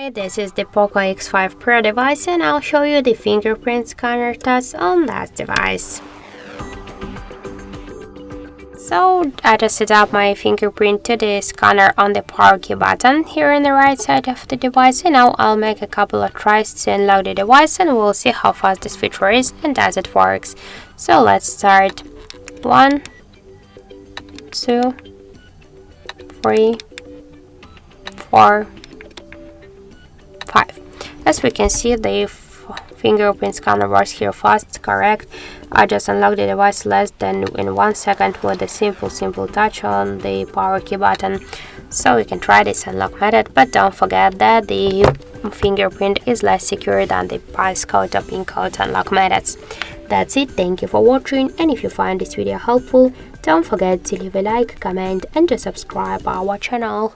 Hi, this is the POCO X5 Pro device and I'll show you the fingerprint scanner test on that device. So I just set up my fingerprint to the scanner on the power key button here on the right side of the device, and now I'll make a couple of tries to unlock the device and we'll see how fast this feature is and as it works. So let's start. 1, 2, 3, 4, 5. As we can see, the fingerprint scanner works here fast, correct. I just unlocked the device less than in 1 second with a simple touch on the power key button. So you can try this unlock method, but don't forget that the fingerprint is less secure than the passcode or pin code unlock methods. That's it, thank you for watching, and if you find this video helpful, don't forget to leave a like, comment and to subscribe our channel.